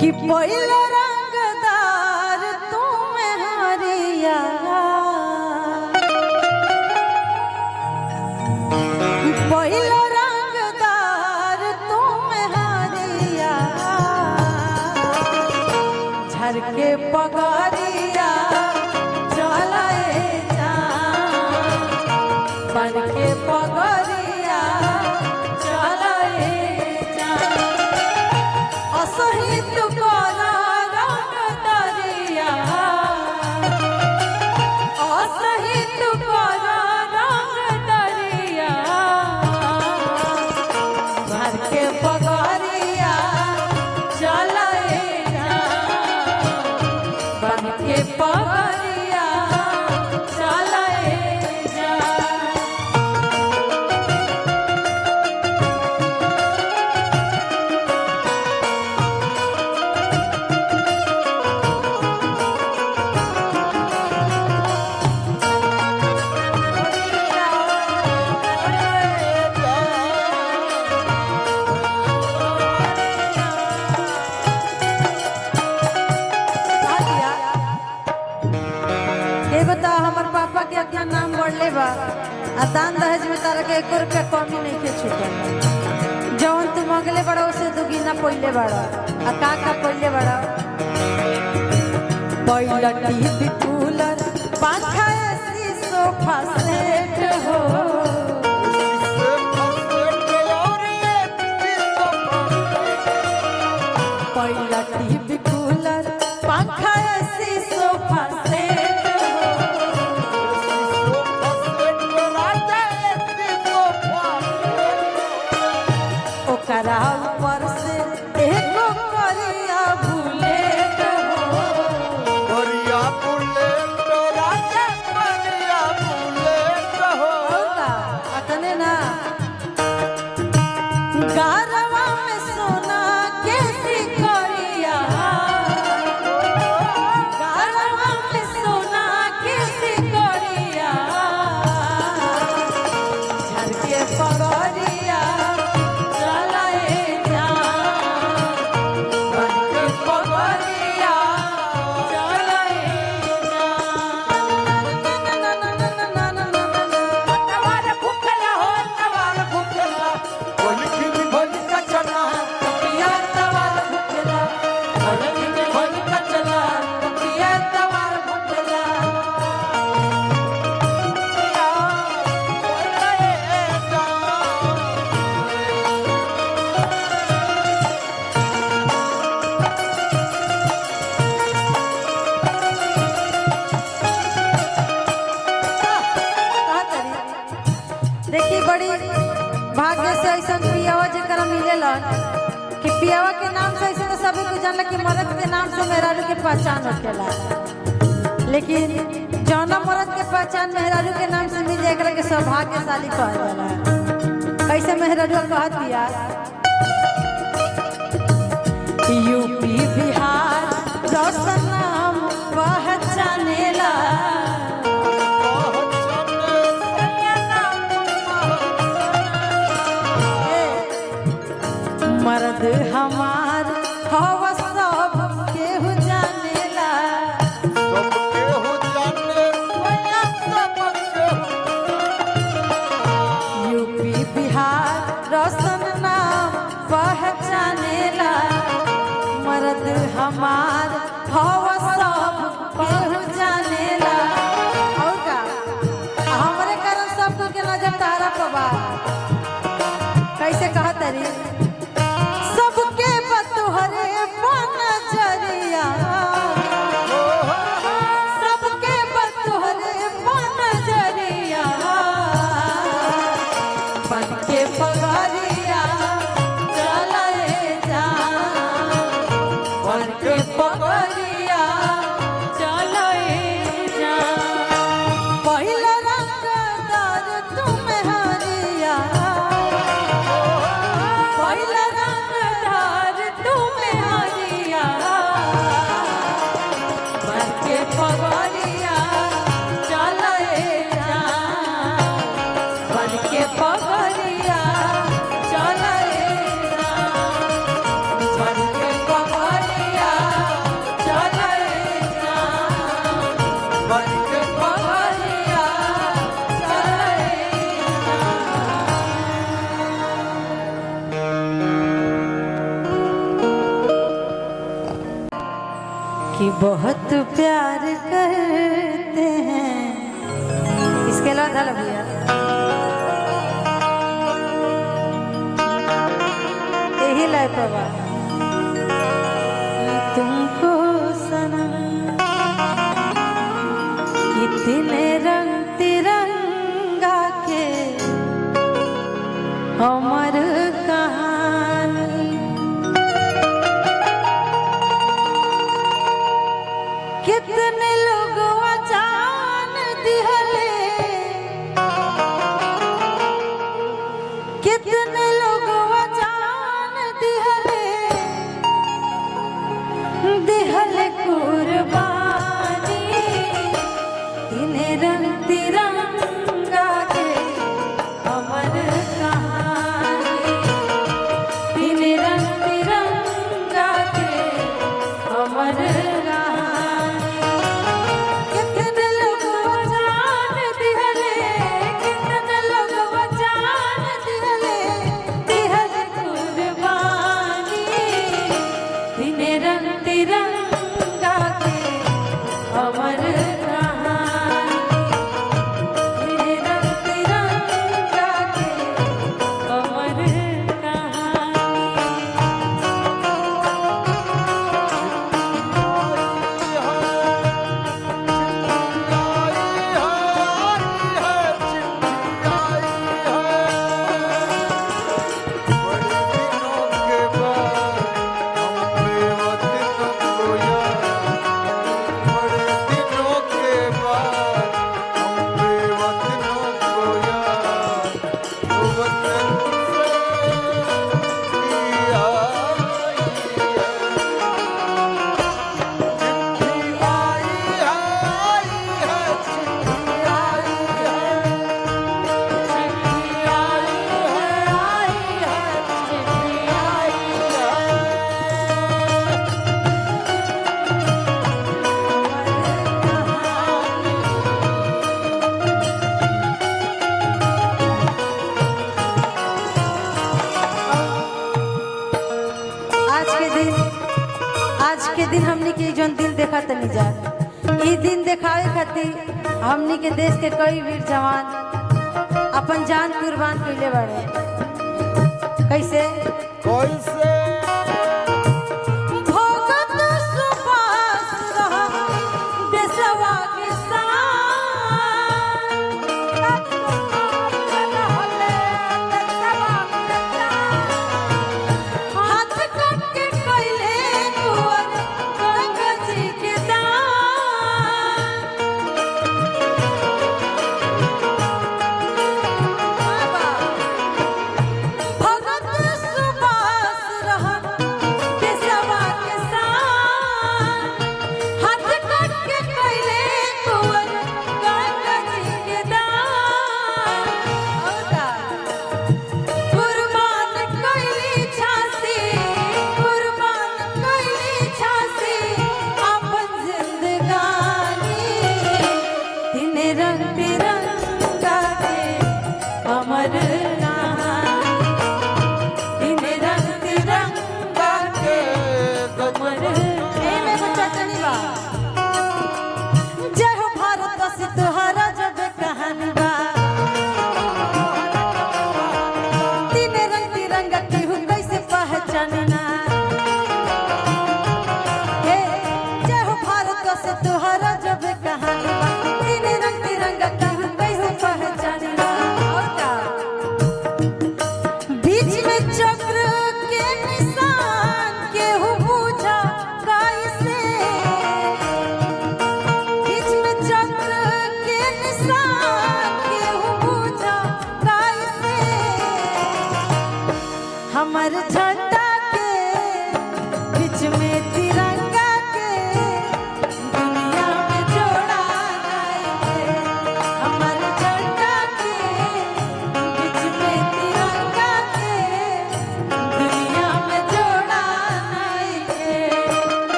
कि पहिला रंगदार तुम हरिया पहिला रंगदार तुम हरिया झरके पगरिया चलाए जा बन के पगरिया चलाए जा असहित करा रंग दरिया असहित करा रंग दरिया भर के पगरिया चलाए जा बन के पगरिया चलाए जा बता हमार पापा के अपना नाम बढ़ले बा आ दान दहेज में तारा के 1 रुपया कमी नहीं के छूटल जवन तू मंगले बड़ा उसे दुगीना पहिले बड़ा आ का पहिले बड़ा पहिला टीवी कूलर पंखा एसी सोफा सेट हो पहिला टीवी कूलर पंखा एसी सोफा सेट करा ऊपर से एको करिया बुलेट हो करिया बुलेट राजा करिया बुलेट हो अतने ना गारवा में सोना के सिकरिया गारवा में सोना के सिकरिया झरके पगरिया देखी बड़ी भाग्य से ऐसा पियावा जरा मिलेलन कि पियावा के नाम से ऐसे तो सभी को जानला कि मर्द के नाम से मेहरारू के पहचान होखेला लेकिन जौना मर्द के पहचान मेहरारू के नाम से मिल जाए के सौभाग्यशाली कहल जाला कैसे मेहरारू कहतिया यूपी बिहार रोशन नाम पहचानेला मर्द हमार हवा सब केहू जानेला सब केहू जाने भैया सब केहू यूपी बिहार रोशन नाम पहचानेला मर्द हमार हवा सब केहू जानेला और का हमरे कारण सब के नजर तारा पबा कैसे कहत रे सबके बतुहरे नजरिया सबके बतुहरे नजरिया बन के पगरिया चलाए जा बन के पगरिया चलाए जा पहिला रंगदार तुम हरिया पहिला कि बहुत प्यार करते हैं। इसके अलावा था भैया यही लाए बाबा तुमको सनम कितने रंग तिरंगा के अमर कहानी कितने लोग जान दिहले कितने लोग जान दिहले दिहले कुर्बानी तिन्हें रंग तिरंगा के अमर कहानी तिन्हें रंग तिरंगा के अमर दिन हमनी के जौन दिल देखा तनी जा ई दिन देखावे खातिर हमनी के देश के कई वीर जवान अपन जान कुर्बान कइले बाड़े। कैसे कैसे भगत सुभाष रहा देशवा के हाथ कट के कइले कुंवर गंगा जी के भगत सुभाष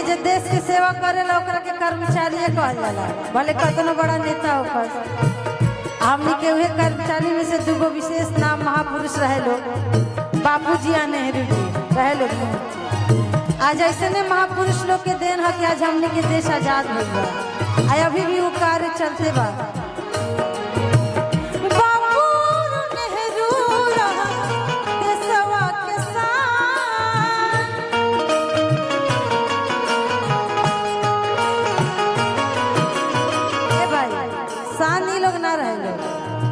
कि जे देश के सेवा करेला ओकरा के कर्मचारी कहल जाला, भले कतनो बड़ा नेता होकर। हमनी के उहे कर्मचारी में से दूगो विशेष नाम महापुरुष रहे लोग, बापूजी आ नेहरू जी रहे लोग। आज ऐसे ने महापुरुष लोग के देन है कि आज हमनी के देश आजाद हो गया। आ अभी भी वो कार्य चलते बा।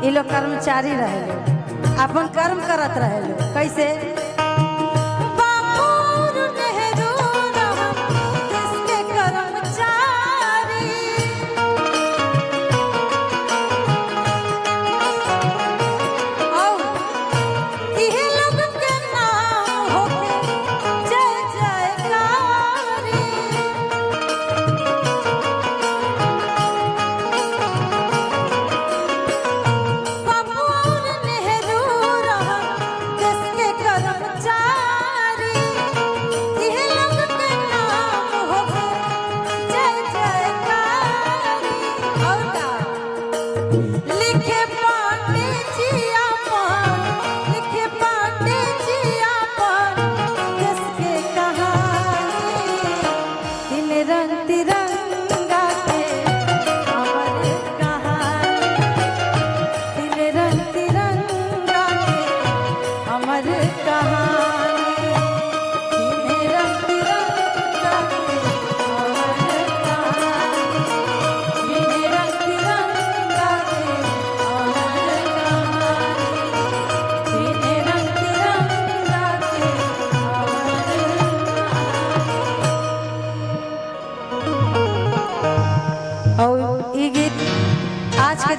ये लोग कर्मचारी रहे लोग, अपन कर्म करत रहे लोग। कैसे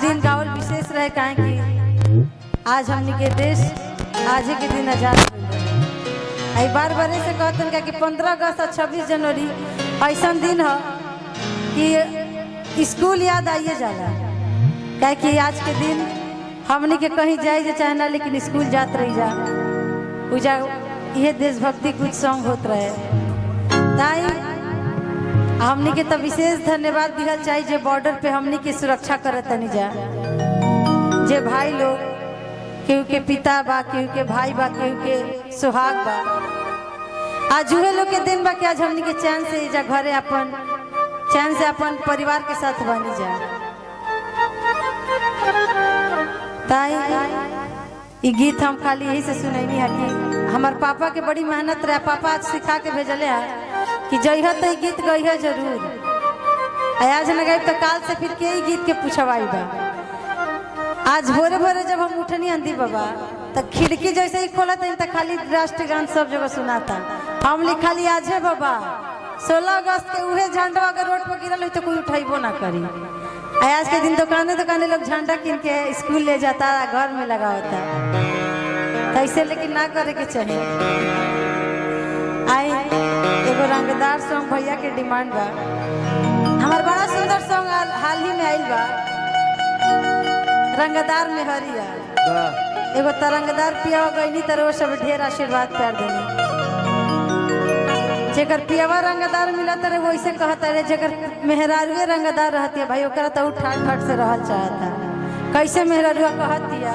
दिन गावल विशेष रहे काहे कि आज हमनी के देश आज के दिन आजाद हुई। बार बार से कहतन कि 15 अगस्त और 26 जनवरी ऐसा दिन है कि स्कूल याद आइए जाला। काहे कि आज के दिन हमनी के कहीं जाए चाहे ना, लेकिन स्कूल जात रही जा पूजा ये देशभक्ति कुछ सॉन्ग होत रहे। ताई हमनी के तो विशेष धन्यवाद दिहल चाहिए जे बॉर्डर पे हमनी के सुरक्षा करत तनी जा। जे भाई लोग केहू के पिता बा, केहू के भाई बा, केहू के सुहाग बा। आज उहे लोग के दिन बा कि आज हमनी के चैन से जा घरे अपन चैन से अपन परिवार के साथ बनी जा। ताई ये गीत हम खाली यही से सुनैनी है कि हमार पापा के बड़ी मेहनत रहे। पापा आज सिखा के भेजले है कि जइह तो गीत गई जरूर, आज न गई तो काल से फिर के गीत के पूछवाई बा। आज भोरे भोरे जब हम उठनी आंधी बाबा तो खिड़की जैसे ही खोला तो खाली राष्ट्रगान सब जगह सुनाता। हम लिखा ली आज है बाबा 16 अगस्त के उहे झंडा अगर रोड पर गिरल तो कोई उठेबो ना करी। आज के दिन दुकाने दुकाने लोग झंडा किन के स्कूल ले जाता, घर में लगा होता। ऐसे लेकिन ना करे के चाहिए। आई एगो रंगदार सॉन्ग भैया के डिमांड बा। हमार बड़ा सुंदर सॉन्ग हाल ही में आइल बा, रंगदार में हरिया। एगो तरंगदार पिया गईनी तरह सब ढेर आशीर्वाद प्यार देनी। जेकर पियावा रंगदार मिला तरह वैसे कहता रहे, जेकर मेहरारुए रंगदार रहती है भाई ओकरा तो ठाट ठाट से रहल चाहता। कैसे मेहरारुआ कहतिया